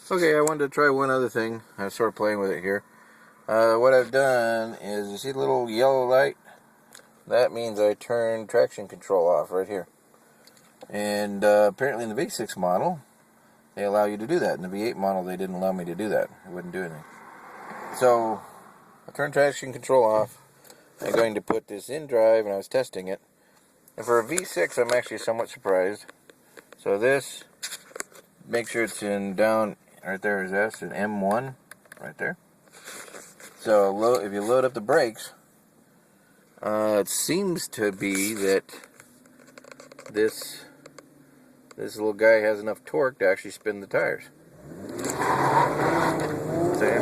Okay, I wanted to try one other thing. I'm sort of playing with it here. What I've done is, you see the little yellow light? That means I turned traction control off right here. And apparently in the V6 model, they allow you to do that. In the V8 model, they didn't allow me to do that. It wouldn't do anything. So, I turned traction control off. I'm going to put this in drive, and I was testing it. And for a V6, I'm actually somewhat surprised. So this, make sure it's in down, right there is S, and M1, right there. So if you load up the brakes, it seems to be that this little guy has enough torque to actually spin the tires. See?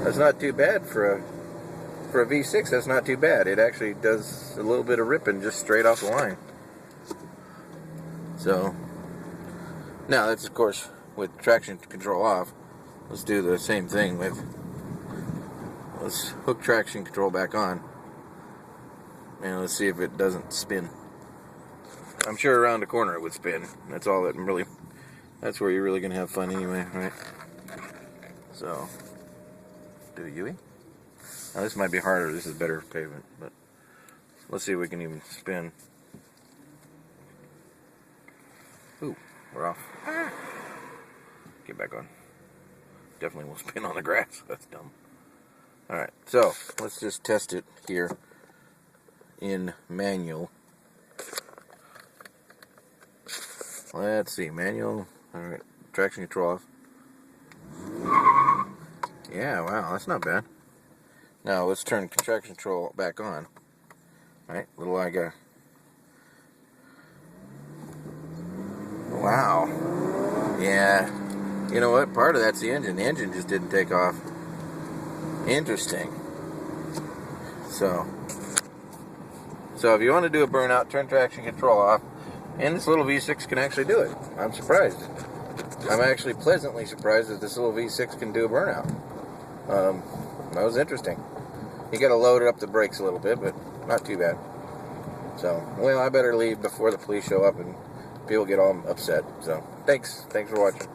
That's not too bad for a V6. That's not too bad. It actually does a little bit of ripping just straight off the line. So now that's of course with traction control off. Let's do the same thing with. Let's hook traction control back on, and let's see if it doesn't spin. I'm sure around the corner it would spin. That's all that really. That's where you're really gonna have fun anyway, right? So, do a U-E. Now this might be harder. This is better pavement, but let's see if we can even spin. Ooh, we're off. Get back on. Definitely won't spin on the grass. That's dumb. Alright, so let's just test it here in manual. Let's see, manual. Alright, traction control off. Yeah, wow, that's not bad. Now let's turn traction control back on. Alright, little eye guy. Wow. Yeah. You know what? Part of that's the engine. The engine just didn't take off. Interesting. So if you want to do a burnout, turn traction control off, and this little V6 can actually do it. I'm surprised. I'm actually pleasantly surprised that this little V6 can do a burnout. That was interesting. You got to load up the brakes a little bit, but not too bad. So, well, I better leave before the police show up and people get all upset. So, thanks for watching.